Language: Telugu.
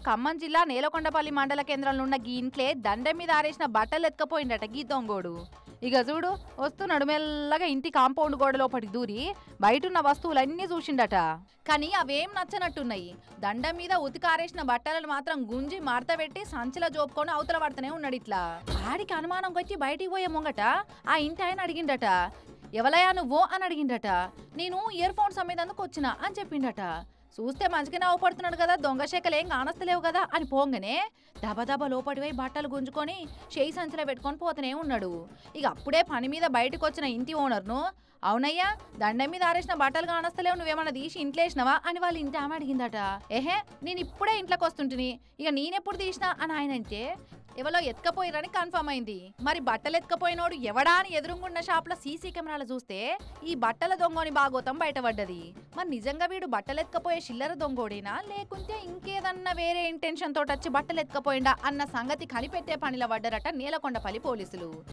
ఖమ్మం జిల్లా నేలకొండపల్లి మండల కేంద్రంలో ఉన్న గీ ఇంట్లే దండెం మీద ఆరేసిన బట్టలు ఎత్తుకపోయిండట గీ దొంగోడు. ఇక చూడు వస్తున్నాడు మెల్లగా ఇంటి కాంపౌండ్ గోడ లోపలికి దూరి బయటున్న వస్తువులన్నీ చూసిండట. కానీ అవేం నచ్చనట్టున్నాయి. దండం మీద ఉతికారేసిన బట్టలను మాత్రం గుంజి మడతపెట్టి సంచిలో జోపుకొని అవతల పడుతూనే ఉన్నాడు. ఇట్లా ఆడికి అనుమానం వచ్చి బయటికి పోయే ముంగట ఆ ఇంటి ఆయన అడిగిండట, ఎవలయా నువ్వు అని అడిగిండట. నేను ఇయర్ ఫోన్స్ అమ్మేందుకు వచ్చిన అని చెప్పిండట. చూస్తే మంచిగానే అవపడుతున్నాడు కదా, దొంగ శేఖలు ఏం కానస్తలేవు కదా అని పోంగనే దబదబ లోపటివై బట్టలు గుంజుకొని చేయి సంచిలో పెట్టుకొని పోతూనే ఉన్నాడు. ఇక అప్పుడే పని మీద బయటకు వచ్చిన ఇంటి ఓనర్ను, అవునయ్యా దండం మీద ఆరేసిన బట్టలు కానస్తలేవు, నువ్వేమన్నా తీసి ఇంట్లో వేసినవా అని వాళ్ళ ఇంటి ఆమె అడిగిందట. ఏహే నేను ఇప్పుడే ఇంట్లోకి వస్తుంటిని, ఇక నేనెప్పుడు తీసినా అని ఆయన అంటే ఎవరో ఎత్తుకపోయిరని కన్ఫర్మ్ అయింది. మరి బట్టలు ఎత్తుకపోయినోడు ఎవడా అని ఎదురుగున్న షాప్లో సీసీ కెమెరాలు చూస్తే ఈ బట్టల దొంగని బాగోతం బయటపడ్డది. మరి నిజంగా వీడు బట్టలు ఎత్తుకపోయే చిల్లర దొంగోడేనా లేకుంటే ఇంకేదన్నా వేరే ఇంటెన్షన్ తోటి వచ్చి బట్టలు ఎత్తుకపోయిందా అన్న సంగతి కనిపెట్టే పనిలో పడ్డారట నేలకొండపల్లి పోలీసులు.